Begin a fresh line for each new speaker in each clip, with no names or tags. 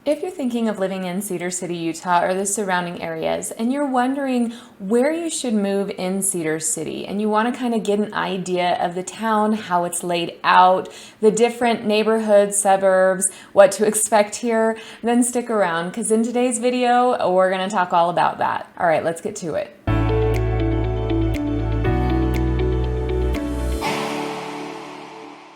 If you're thinking of living in Cedar City, Utah or the surrounding areas, and you're wondering where you should move in Cedar City, and you want to kind of get an idea of the town, how it's laid out, the different neighborhoods, suburbs, what to expect here, then stick around because in today's video, we're going to talk all about that. All right, let's get to it.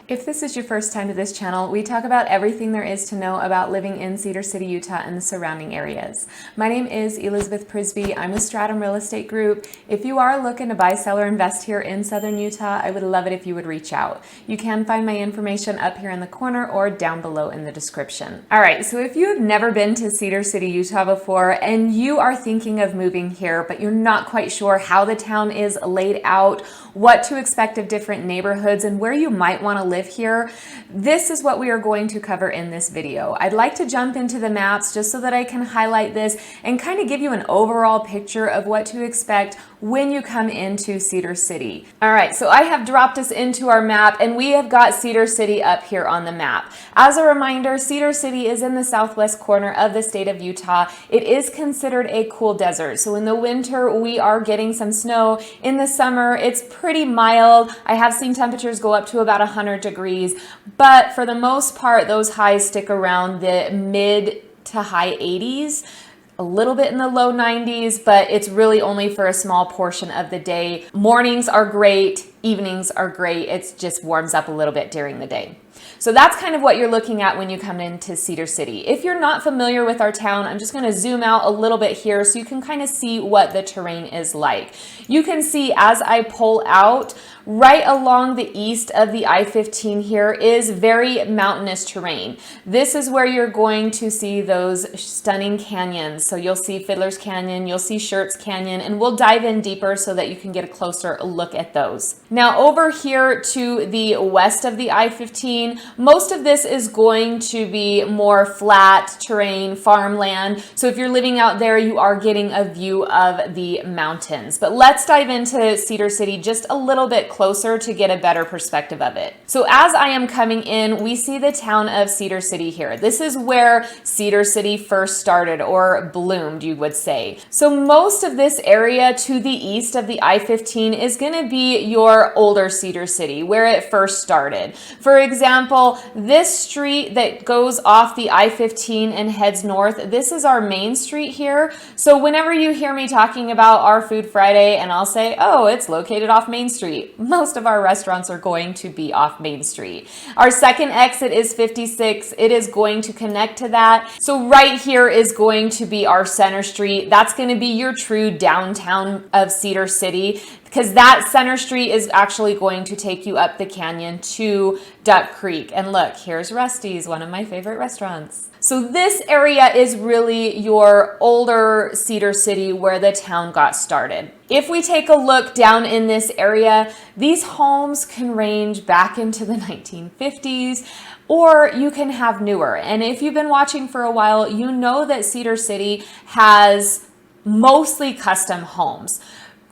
If this is your first time to this channel, we talk about everything there is to know about living in Cedar City, Utah and the surrounding areas. My name is Elizabeth Prisbrey. I'm with Stratum Real Estate Group. If you are looking to buy, sell, or invest here in Southern Utah, I would love it if you would reach out. You can find my information up here in the corner or down below in the description. All right, so if you have never been to Cedar City, Utah before, and you are thinking of moving here, but you're not quite sure how the town is laid out, what to expect of different neighborhoods, and where you might want to live here, this is what we are going to cover in this video. I'd like to jump into the maps just so that I can highlight this and kind of give you an overall picture of what to expect when you come into Cedar City. All right, so I have dropped us into our map and we have got Cedar City up here on the map. As a reminder, Cedar City is in the southwest corner of the state of Utah. It is considered a cool desert. So in the winter, we are getting some snow. In the summer, it's pretty mild. I have seen temperatures go up to about 100 degrees, but for the most part, those highs stick around the mid to high 80s. A little bit in the low 90s, but it's really only for a small portion of the day. Mornings are great, evenings are great. It just warms up a little bit during the day. So that's kind of what you're looking at when you come into Cedar City. If you're not familiar with our town, I'm just going to zoom out a little bit here so you can kind of see what the terrain is like. You can see as I pull out, right along the east of the I-15 here is very mountainous terrain. This is where you're going to see those stunning canyons. So you'll see Fiddler's Canyon, you'll see Shirts Canyon, and we'll dive in deeper so that you can get a closer look at those. Now over here to the west of the I-15, most of this is going to be more flat terrain, farmland. So if you're living out there, you are getting a view of the mountains. But let's dive into Cedar City just a little bit closer to get a better perspective of it. So as I am coming in, we see the town of Cedar City here. This is where Cedar City first started or bloomed, you would say. So most of this area to the east of the I-15 is going to be your older Cedar City, where it first started. For example, this street that goes off the I-15 and heads north, this is our main street here. So whenever you hear me talking about our Food Friday and I'll say, oh, it's located off Main Street, most of our restaurants are going to be off Main Street. Our second exit is 56. It is going to connect to that. So right here is going to be our center street. That's going to be your true downtown of Cedar City, because that center street is actually going to take you up the canyon to Duck Creek. And look, here's Rusty's, one of my favorite restaurants. So this area is really your older Cedar City where the town got started. If we take a look down in this area, these homes can range back into the 1950s, or you can have newer. And if you've been watching for a while, you know that Cedar City has mostly custom homes.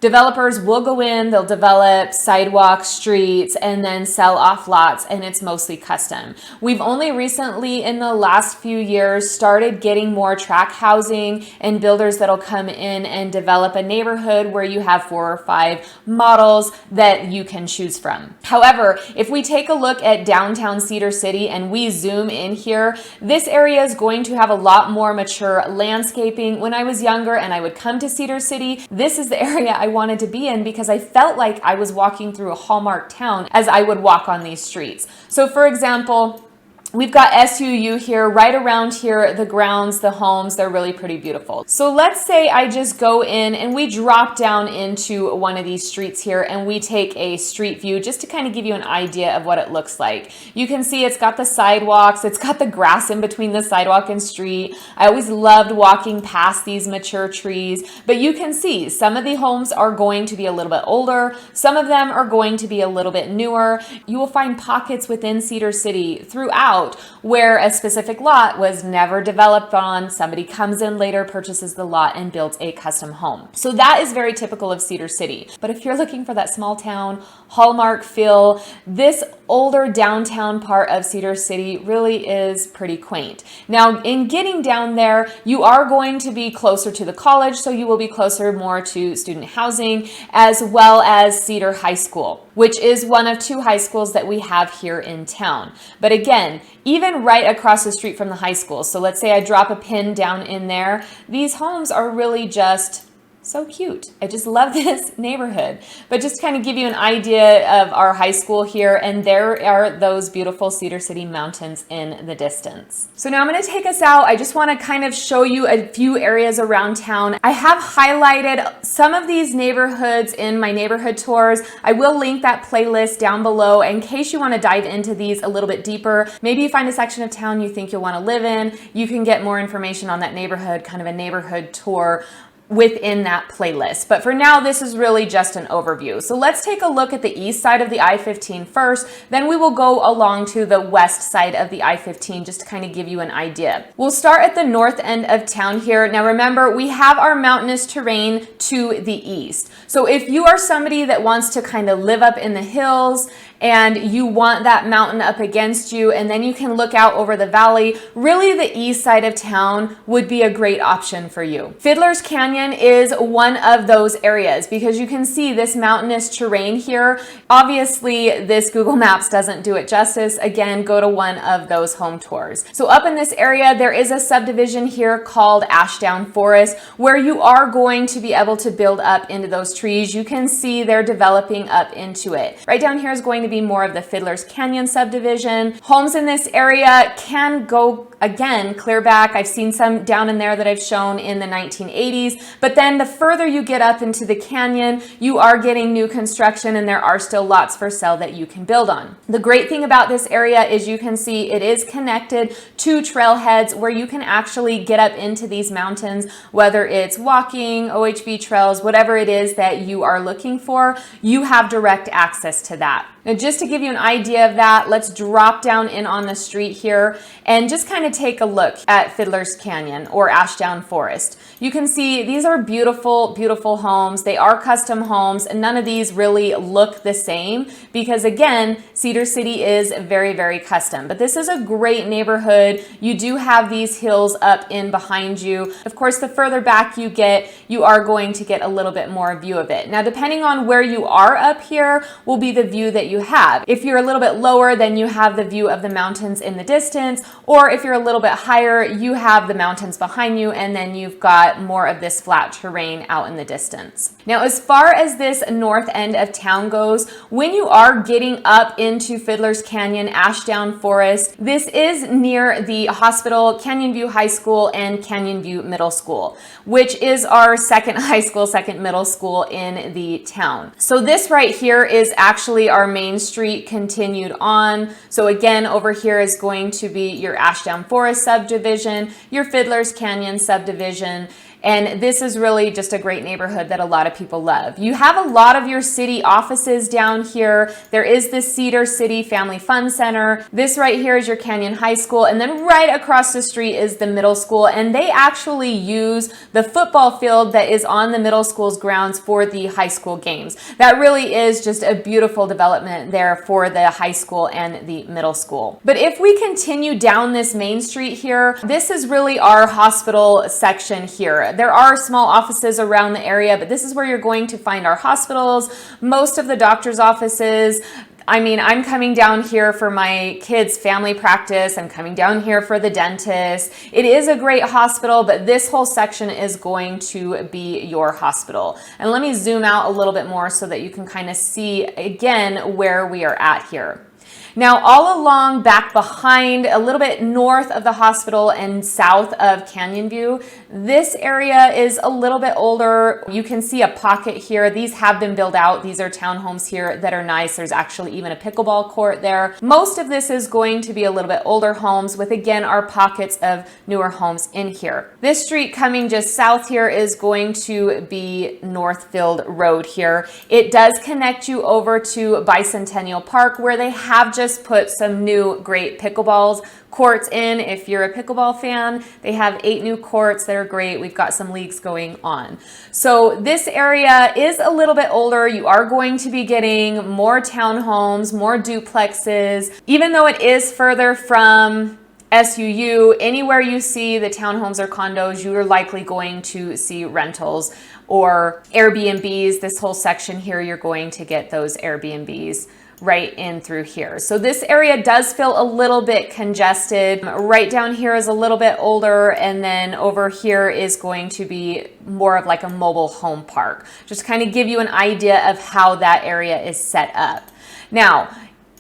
Developers will go in, they'll develop sidewalks, streets, and then sell off lots, and it's mostly custom. We've only recently, in the last few years, started getting more tract housing and builders that'll come in and develop a neighborhood where you have 4 or 5 models that you can choose from. However, if we take a look at downtown Cedar City and we zoom in here, this area is going to have a lot more mature landscaping. When I was younger and I would come to Cedar City, this is the area I wanted to be in because I felt like I was walking through a Hallmark town as I would walk on these streets. So for example, we've got SUU here, right around here, the grounds, the homes, they're really pretty beautiful. So let's say I just go in and we drop down into one of these streets here and we take a street view just to kind of give you an idea of what it looks like. You can see it's got the sidewalks, it's got the grass in between the sidewalk and street. I always loved walking past these mature trees, but you can see some of the homes are going to be a little bit older, some of them are going to be a little bit newer. You will find pockets within Cedar City throughout out, where a specific lot was never developed on. Somebody comes in later, purchases the lot, and builds a custom home. So that is very typical of Cedar City. But if you're looking for that small town hallmark feel, this older downtown part of Cedar City really is pretty quaint. Now, in getting down there, you are going to be closer to the college, so you will be closer more to student housing, as well as Cedar High School, which is one of 2 high schools that we have here in town. But again, even right across the street from the high school, so let's say I drop a pin down in there, these homes are really just so cute. I just love this neighborhood. But just to kind of give you an idea of our high school here, and there are those beautiful Cedar City mountains in the distance. So now I'm going to take us out. I just want to kind of show you a few areas around town. I have highlighted some of these neighborhoods in my neighborhood tours. I will link that playlist down below in case you want to dive into these a little bit deeper. Maybe you find a section of town you think you'll want to live in. You can get more information on that neighborhood, kind of a neighborhood tour within that playlist. But for now, this is really just an overview. So let's take a look at the east side of the I-15 first, then we will go along to the west side of the I-15 just to kind of give you an idea. We'll start at the north end of town here. Now remember, we have our mountainous terrain to the east. So if you are somebody that wants to kind of live up in the hills and you want that mountain up against you, and then you can look out over the valley, really the east side of town would be a great option for you. Fiddler's Canyon is one of those areas because you can see this mountainous terrain here. Obviously, this Google Maps doesn't do it justice. Again, go to one of those home tours. So up in this area, there is a subdivision here called Ashdown Forest where you are going to be able to build up into those trees. You can see they're developing up into it. Right down here is going to be more of the Fiddler's Canyon subdivision. Homes in this area can go, again, clear back. I've seen some down in there that I've shown in the 1980s, but then the further you get up into the canyon, you are getting new construction and there are still lots for sale that you can build on. The great thing about this area is you can see it is connected to trailheads where you can actually get up into these mountains, whether it's walking, OHV trails, whatever it is that you are looking for, you have direct access to that. Now, just to give you an idea of that, let's drop down in on the street here and just kind of take a look at Fiddler's Canyon or Ashdown Forest. You can see these are beautiful, beautiful homes. They are custom homes, and none of these really look the same because, again, Cedar City is very, very custom. But this is a great neighborhood. You do have these hills up in behind you. Of course, the further back you get, you are going to get a little bit more view of it. Now, depending on where you are up here will be the view that you have. If you're a little bit lower, then you have the view of the mountains in the distance, or if you're a little bit higher, you have the mountains behind you, and then you've got more of this flat terrain out in the distance. Now, as far as this north end of town goes, when you are getting up into Fiddler's Canyon, Ashdown Forest, this is near the hospital, Canyon View High School, and Canyon View Middle School, which is our second high school, second middle school in the town. So this right here is actually our main street continued on. So again, over here is going to be your Ashdown Forest subdivision, your Fiddler's Canyon subdivision, and this is really just a great neighborhood that a lot of people love. You have a lot of your city offices down here. There is the Cedar City Family Fun Center. This right here is your Canyon High School, and then right across the street is the middle school, and they actually use the football field that is on the middle school's grounds for the high school games. That really is just a beautiful development there for the high school and the middle school. But if we continue down this main street here, this is really our hospital section here. There are small offices around the area, but this is where you're going to find our hospitals, most of the doctor's offices. I mean, I'm coming down here for my kids' family practice. I'm coming down here for the dentist. It is a great hospital, but this whole section is going to be your hospital. And let me zoom out a little bit more so that you can kind of see again where we are at here. Now, all along back behind, a little bit north of the hospital and south of Canyon View, this area is a little bit older. You can see a pocket here. These have been built out. These are townhomes here that are nice. There's actually even a pickleball court there. Most of this is going to be a little bit older homes with, again, our pockets of newer homes in here. This street coming just south here is going to be Northfield Road here. It does connect you over to Bicentennial Park, where they have just just put some new great pickleballs courts in. If you're a pickleball fan, they have 8 new courts that are great. We've got some leagues going on. So this area is a little bit older. You are going to be getting more townhomes, more duplexes, even though it is further from SUU. Anywhere you see the townhomes or condos, you are likely going to see rentals or Airbnbs. This whole section here, you're going to get those Airbnbs right in through here. So this area does feel a little bit congested. Right down here is a little bit older, and then over here is going to be more of like a mobile home park. Just kind of give you an idea of how that area is set up. Now,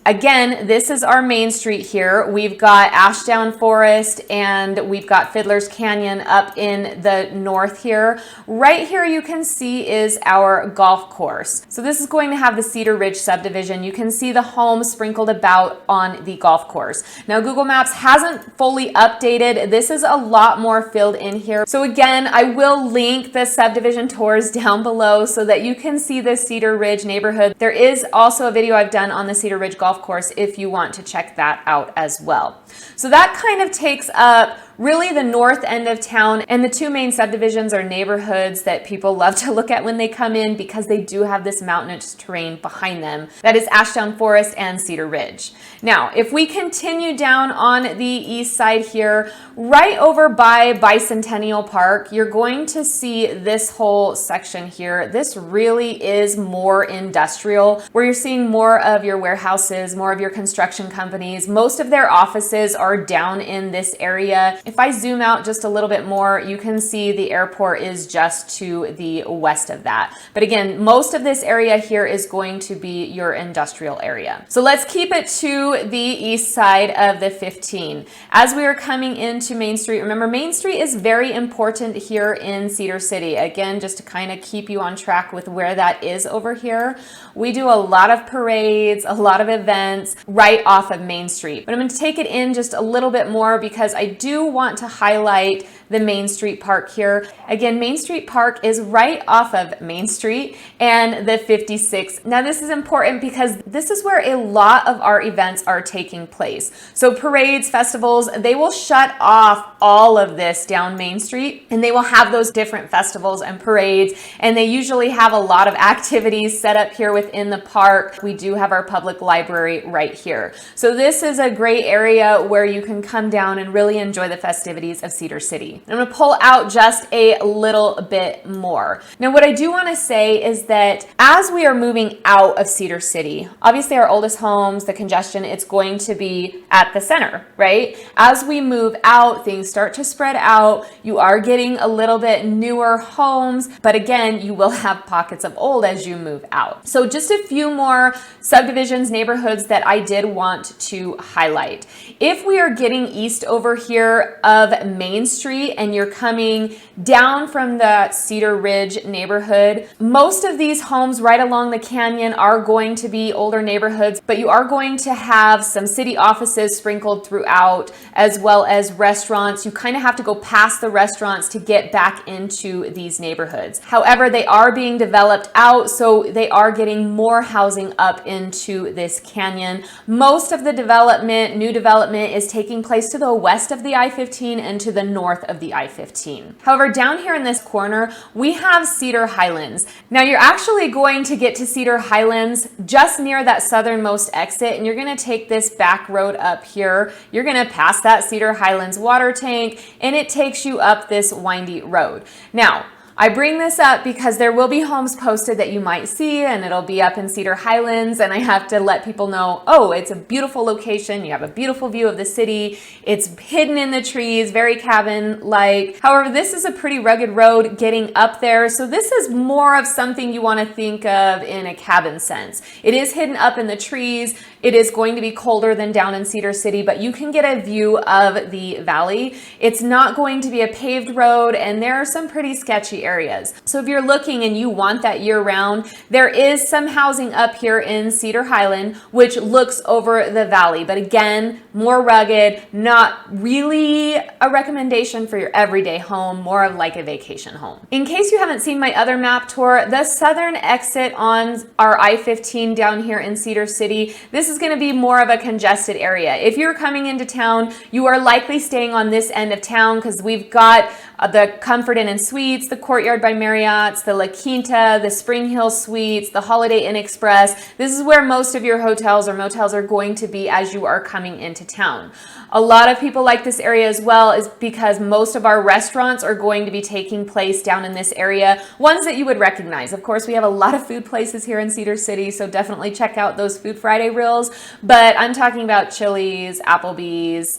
again, this is our main street here. We've got Ashdown Forest and we've got Fiddler's Canyon up in the north here. Right here you can see is our golf course. So this is going to have the Cedar Ridge subdivision. You can see the homes sprinkled about on the golf course. Now Google Maps hasn't fully updated. This is a lot more filled in here. So again, I will link the subdivision tours down below so that you can see the Cedar Ridge neighborhood. There is also a video I've done on the Cedar Ridge golf course if you want to check that out as well. So that kind of takes up really the north end of town, and the 2 main subdivisions are neighborhoods that people love to look at when they come in because they do have this mountainous terrain behind them. That is Ashdown Forest and Cedar Ridge. Now, if we continue down on the east side here, right over by Bicentennial Park, you're going to see this whole section here. This really is more industrial, where you're seeing more of your warehouses, more of your construction companies. Most of their offices are down in this area. If I zoom out just a little bit more, you can see the airport is just to the west of that. But again, most of this area here is going to be your industrial area. So let's keep it to the east side of the 15. As we are coming into Main Street, remember Main Street is very important here in Cedar City. Again, just to kind of keep you on track with where that is over here. We do a lot of parades, a lot of events right off of Main Street. But I'm going to take it in just a little bit more because I do want to highlight the Main Street Park here. Again, Main Street Park is right off of Main Street and the 56. Now this is important because this is where a lot of our events are taking place. So parades, festivals, they will shut off all of this down Main Street, and they will have those different festivals and parades, and they usually have a lot of activities set up here within the park. We do have our public library right here. So this is a great area where you can come down and really enjoy the festivities of Cedar City. I'm going to pull out just a little bit more. Now, what I do want to say is that as we are moving out of Cedar City, obviously our oldest homes, the congestion, it's going to be at the center, right? As we move out, things start to spread out. You are getting a little bit newer homes, but again, you will have pockets of old as you move out. So just a few more subdivisions, neighborhoods that I did want to highlight. If we are getting east over here of Main Street and you're coming down from the Cedar Ridge neighborhood, most of these homes right along the canyon are going to be older neighborhoods, but you are going to have some city offices sprinkled throughout, as well as restaurants. You kind of have to go past the restaurants to get back into these neighborhoods. However, they are being developed out, so they are getting more housing up into this canyon. Most of the development, new development, is taking place to the west of the I-15 and to the north of the I-15. However, down here in this corner, we have Cedar Highlands. Now, you're actually going to get to Cedar Highlands just near that southernmost exit, and you're going to take this back road up here. You're going to pass that Cedar Highlands water tank, and it takes you up this windy road. Now, I bring this up because there will be homes posted that you might see, and it'll be up in Cedar Highlands, and I have to let people know, oh, it's a beautiful location. You have a beautiful view of the city. It's hidden in the trees, very cabin-like. However, this is a pretty rugged road getting up there, so this is more of something you want to think of in a cabin sense. It is hidden up in the trees. It is going to be colder than down in Cedar City, but you can get a view of the valley. It's not going to be a paved road, and there are some pretty sketchy beachy areas. So if you're looking and you want that year round, there is some housing up here in Cedar Highland, which looks over the valley. But again, more rugged, not really a recommendation for your everyday home, more of like a vacation home. In case you haven't seen my other map tour, the southern exit on our I-15 down here in Cedar City, this is going to be more of a congested area. If you're coming into town, you are likely staying on this end of town because we've got the Comfort Inn and Suites, the Courtyard by Marriott's, the La Quinta, the Spring Hill Suites, the Holiday Inn Express. This is where most of your hotels or motels are going to be as you are coming into town. A lot of people like this area as well is because most of our restaurants are going to be taking place down in this area, ones that you would recognize. Of course, we have a lot of food places here in Cedar City, so definitely check out those Food Friday reels, but I'm talking about Chili's, Applebee's,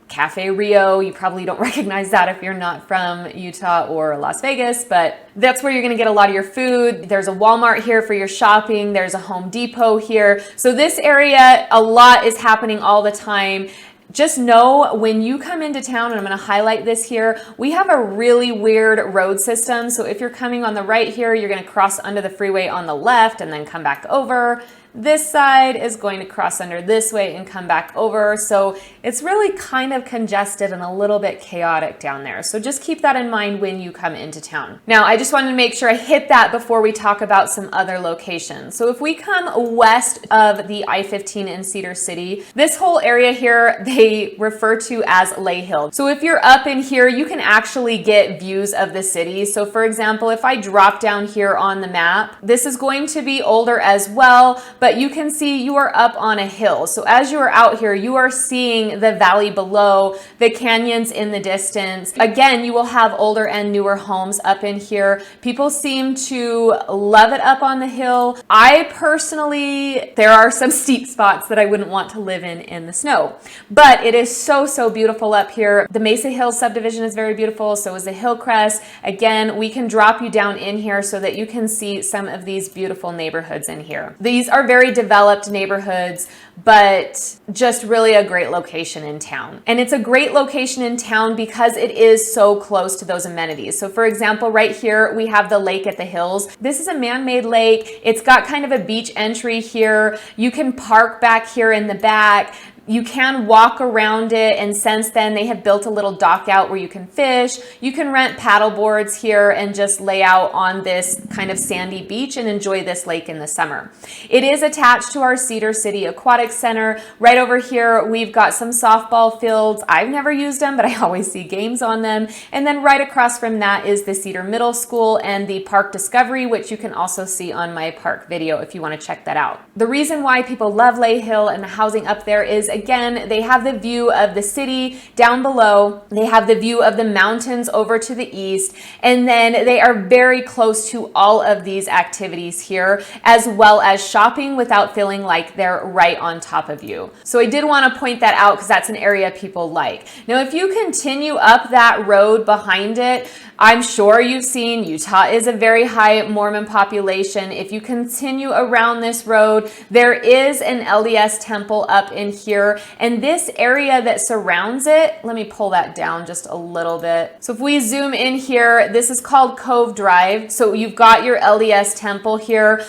Cafe Rio. You probably don't recognize that if you're not from Utah or Las Vegas, but that's where you're going to get a lot of your food. There's a Walmart here for your shopping. There's a Home Depot here. So this area, a lot is happening all the time. Just know when you come into town, and I'm going to highlight this here, we have a really weird road system. So if you're coming on the right here, you're going to cross under the freeway on the left and then come back over. This side is going to cross under this way and come back over. So it's really kind of congested and a little bit chaotic down there. So just keep that in mind when you come into town. Now, I just wanted to make sure I hit that before we talk about some other locations. So if we come west of the I-15 in Cedar City, this whole area here, they refer to as Lay Hill. So if you're up in here, you can actually get views of the city. So for example, if I drop down here on the map, this is going to be older as well, but you can see you are up on a hill. So as you are out here, you are seeing the valley below, the canyons in the distance. Again, you will have older and newer homes up in here. People seem to love it up on the hill. I personally, there are some steep spots that I wouldn't want to live in the snow, but it is so, so beautiful up here. The Mesa Hills subdivision is very beautiful. So is the Hillcrest. Again, we can drop you down in here so that you can see some of these beautiful neighborhoods in here. These are very developed neighborhoods, but just really a great location in town. And it's a great location in town because it is so close to those amenities. So for example, right here, we have the lake at the hills. This is a man-made lake. It's got kind of a beach entry here. You can park back here in the back. You can walk around it, and since then they have built a little dock out where you can fish. You can rent paddle boards here and just lay out on this kind of sandy beach and enjoy this lake in the summer. It is attached to our Cedar City Aquatic Center. Right over here, we've got some softball fields. I've never used them, but I always see games on them. And then right across from that is the Cedar Middle School and the Park Discovery, which you can also see on my park video if you want to check that out. The reason why people love Lay Hill and the housing up there is, again, they have the view of the city down below. They have the view of the mountains over to the east. And then they are very close to all of these activities here, as well as shopping without feeling like they're right on top of you. So I did want to point that out because that's an area people like. Now, if you continue up that road behind it, I'm sure you've seen Utah is a very high Mormon population. If you continue around this road, there is an LDS temple up in here. And this area that surrounds it, let me pull that down just a little bit. So if we zoom in here, this is called Cove Drive. So you've got your LDS temple here.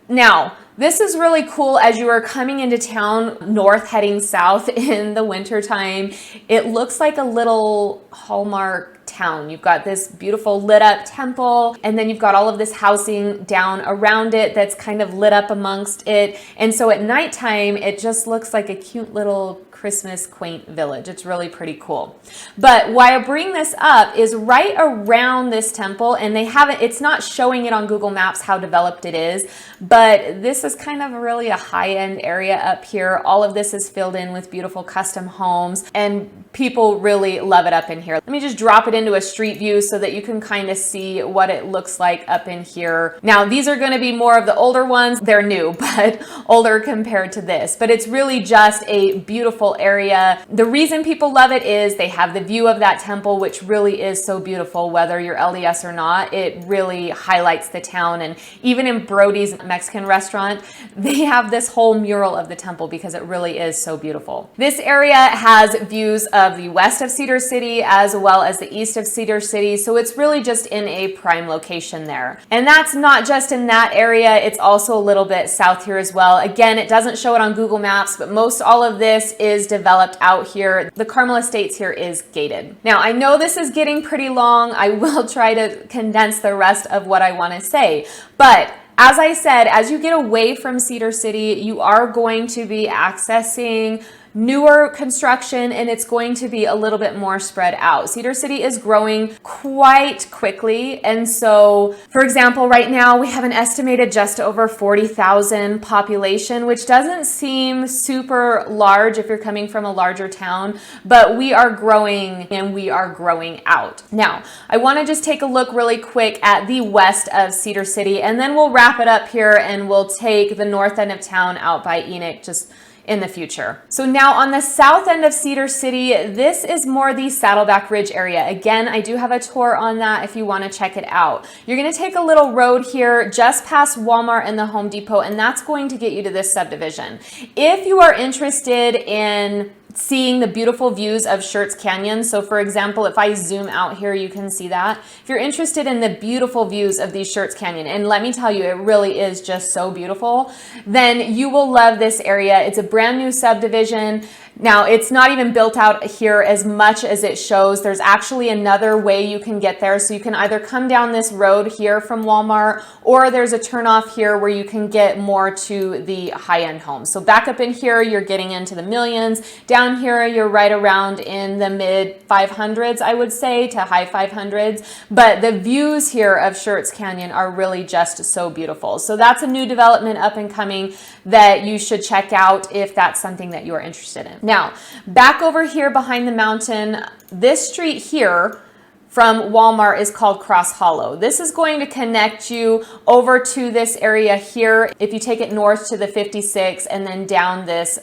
Now, this is really cool as you are coming into town north heading south in the winter time. It looks like a little Hallmark town. You've got this beautiful lit up temple, and then you've got all of this housing down around it that's kind of lit up amongst it. And so at nighttime, it just looks like a cute little Christmas quaint village. It's really pretty cool. But why I bring this up is right around this temple, and they haven't, it's not showing it on Google Maps how developed it is, but this is kind of really a high-end area up here. All of this is filled in with beautiful custom homes, and people really love it up in here. Let me just drop it into a street view so that you can kind of see what it looks like up in here. Now, these are going to be more of the older ones. They're new, but older compared to this. But it's really just a beautiful beautiful area. The reason people love it is they have the view of that temple, which really is so beautiful. Whether you're LDS or not, it really highlights the town. And even in Brody's Mexican restaurant, they have this whole mural of the temple because it really is so beautiful. This area has views of the west of Cedar City as well as the east of Cedar City. So it's really just in a prime location there. And that's not just in that area, it's also a little bit south here as well. Again, it doesn't show it on Google Maps, but most all of this is developed out here. The Carmel Estates here is gated. Now, I know this is getting pretty long. I will try to condense the rest of what I want to say, but as I said, as you get away from Cedar City, you are going to be accessing newer construction, and it's going to be a little bit more spread out. Cedar City is growing quite quickly. And so, for example, right now we have an estimated just over 40,000 population, which doesn't seem super large if you're coming from a larger town, but we are growing and we are growing out. Now, I want to just take a look really quick at the west of Cedar City, and then we'll wrap it up here and we'll take the north end of town out by Enoch just in the future. So now on the south end of Cedar City, this is more the Saddleback Ridge area. Again, I do have a tour on that if you want to check it out. You're going to take a little road here just past Walmart and the Home Depot, and that's going to get you to this subdivision. If you are interested in seeing the beautiful views of Schertz Canyon. So for example, if I zoom out here, you can see that. If you're interested in the beautiful views of these Schertz Canyon, and let me tell you, it really is just so beautiful, then you will love this area. It's a brand new subdivision. Now, it's not even built out here as much as it shows. There's actually another way you can get there. So you can either come down this road here from Walmart, or there's a turnoff here where you can get more to the high-end homes. So back up in here, you're getting into the millions. Down here, you're right around in the mid 500s, I would say, to high 500s. But the views here of Schertz Canyon are really just so beautiful. So that's a new development up and coming that you should check out if that's something that you're interested in. Now, back over here behind the mountain, this street here from Walmart is called Cross Hollow. This is going to connect you over to this area here. If you take it north to the 56 and then down this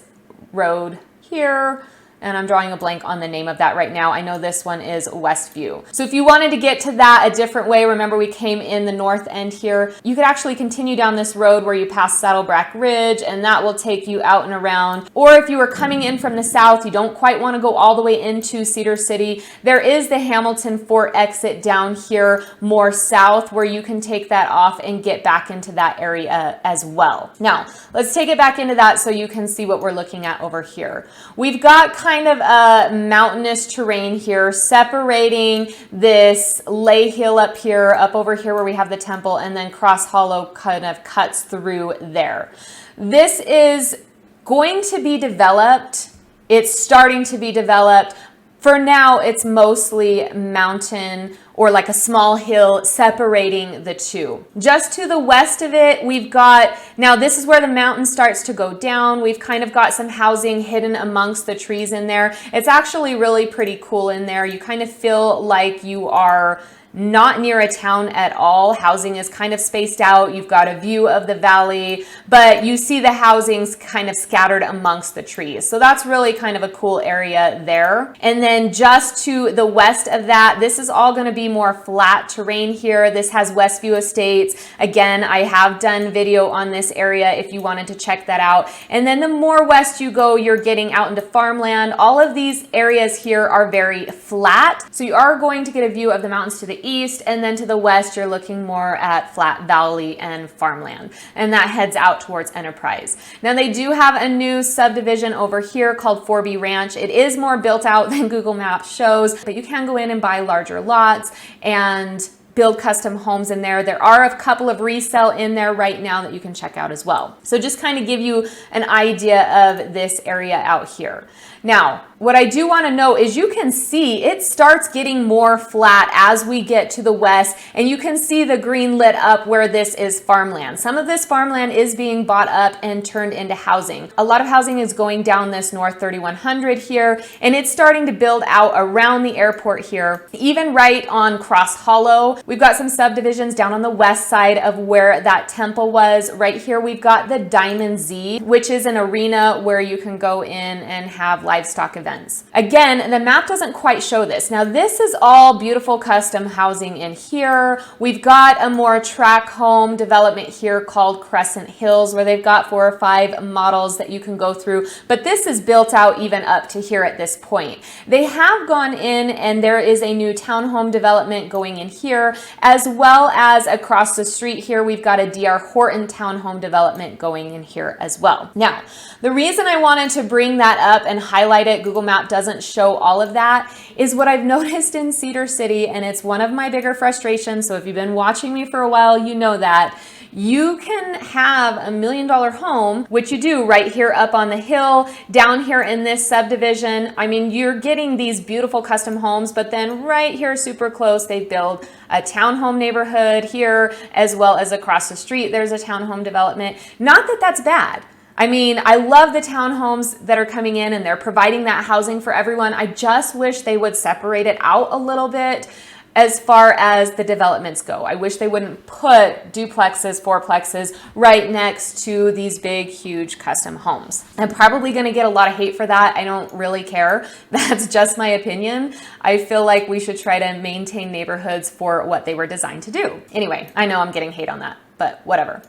road here, and I'm drawing a blank on the name of that right now. I know this one is Westview. So if you wanted to get to that a different way, remember we came in the north end here, you could actually continue down this road where you pass Saddleback Ridge, and that will take you out and around. Or if you were coming in from the south, you don't quite want to go all the way into Cedar City, there is the Hamilton Fort exit down here more south where you can take that off and get back into that area as well. Now, let's take it back into that so you can see what we're looking at over here. We've got kind of a mountainous terrain here separating this lay hill up here, up over here where we have the temple, and then Cross Hollow kind of cuts through there. This is going to be developed. It's starting to be developed. For now, it's mostly mountain or like a small hill separating the two. Just to the west of it, we've got, now this is where the mountain starts to go down. We've kind of got some housing hidden amongst the trees in there. It's actually really pretty cool in there. You kind of feel like you are not near a town at all. Housing is kind of spaced out. You've got a view of the valley, but you see the housings kind of scattered amongst the trees. So that's really kind of a cool area there. And then just to the west of that, this is all going to be more flat terrain here. This has Westview Estates. Again, I have done video on this area if you wanted to check that out. And then the more west you go, you're getting out into farmland. All of these areas here are very flat. So you are going to get a view of the mountains to the east, and then to the west you're looking more at flat valley and farmland, and that heads out towards Enterprise. Now they do have a new subdivision over here called 4B Ranch. It is more built out than Google Maps shows, but you can go in and buy larger lots and build custom homes in there. There are a couple of resale in there right now that you can check out as well. So just kind of give you an idea of this area out here. Now, What I do want to note is you can see it starts getting more flat as we get to the west, and you can see the green lit up where this is farmland. Some of this farmland is being bought up and turned into housing. A lot of housing is going down this North 3100 here, and it's starting to build out around the airport here. Even right on Cross Hollow, we've got some subdivisions down on the west side of where that temple was. Right here, we've got the Diamond Z, which is an arena where you can go in and have livestock events. Again, the map doesn't quite show this. Now, this is all beautiful custom housing in here. We've got a more track home development here called Crescent Hills, where they've got 4 or 5 models that you can go through, but this is built out even up to here at this point. They have gone in and there is a new townhome development going in here, as well as across the street here, we've got a D.R. Horton townhome development going in here as well. Now, the reason I wanted to bring that up and highlight it, Google Map doesn't show all of that, is what I've noticed in Cedar City, and it's one of my bigger frustrations. So if you've been watching me for a while, you know that you can have $1 million home, which you do right here up on the hill, down here in this subdivision. I mean, you're getting these beautiful custom homes, but then right here, super close, they build a townhome neighborhood here, as well as across the street, there's a townhome development. Not that that's bad. I mean, I love the townhomes that are coming in and they're providing that housing for everyone. I just wish they would separate it out a little bit as far as the developments go. I wish they wouldn't put duplexes, fourplexes right next to these big, huge custom homes. I'm probably gonna get a lot of hate for that. I don't really care. That's just my opinion. I feel like we should try to maintain neighborhoods for what they were designed to do. Anyway, I know I'm getting hate on that, but whatever.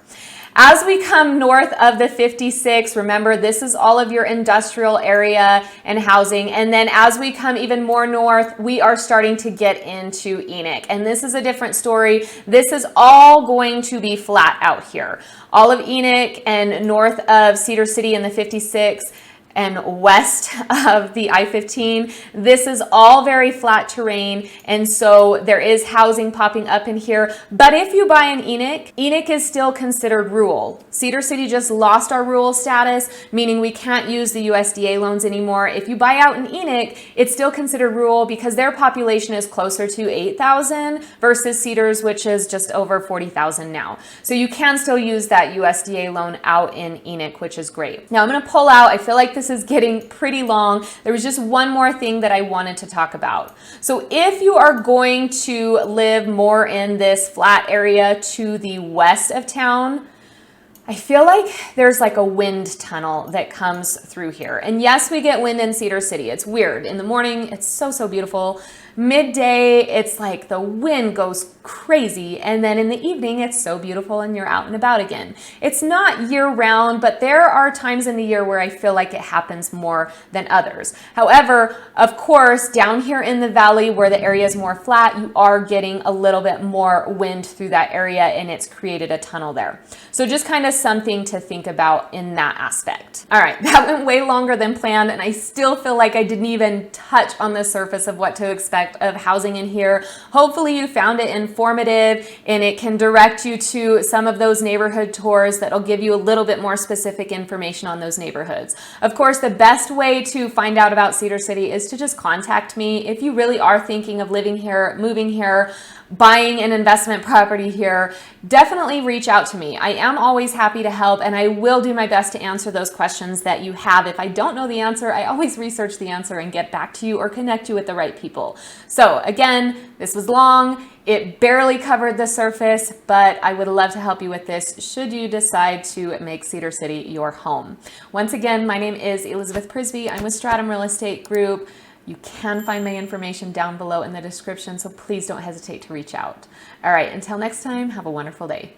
As we come north of the 56, remember this is all of your industrial area and housing. And then as we come even more north, we are starting to get into Enoch. And this is a different story. This is all going to be flat out here. All of Enoch and north of Cedar City in the 56 and west of the I-15. This is all very flat terrain, and so there is housing popping up in here. But if you buy in Enoch, Enoch is still considered rural. Cedar City just lost our rural status, meaning we can't use the USDA loans anymore. If you buy out in Enoch, it's still considered rural because their population is closer to 8,000 versus Cedars, which is just over 40,000 now. So you can still use that USDA loan out in Enoch, which is great. Now I'm going to pull out, I feel like this is getting pretty long. There was just one more thing that I wanted to talk about. So if you are going to live more in this flat area to the west of town, I feel like there's like a wind tunnel that comes through here. And yes, we get wind in Cedar City. It's weird. In the morning, it's so beautiful. Midday, it's like the wind goes crazy. And then in the evening, it's so beautiful and you're out and about again. It's not year round, but there are times in the year where I feel like it happens more than others. However, of course, down here in the valley where the area is more flat, you are getting a little bit more wind through that area and it's created a tunnel there. So just kind of something to think about in that aspect. All right, that went way longer than planned and I still feel like I didn't even touch on the surface of what to expect of housing in here. Hopefully you found it informative and it can direct you to some of those neighborhood tours that'll give you a little bit more specific information on those neighborhoods. Of course, the best way to find out about Cedar City is to just contact me. If you really are thinking of living here, moving here, buying an investment property here, definitely reach out to me. I am always happy to help and I will do my best to answer those questions that you have. If I don't know the answer, I always research the answer and get back to you or connect you with the right people. So again, this was long. It barely covered the surface, but I would love to help you with this should you decide to make Cedar City your home. Once again, my name is Elizabeth Prisbrey. I'm with Stratum Real Estate Group. You can find my information down below in the description, so please don't hesitate to reach out. All right, until next time, have a wonderful day.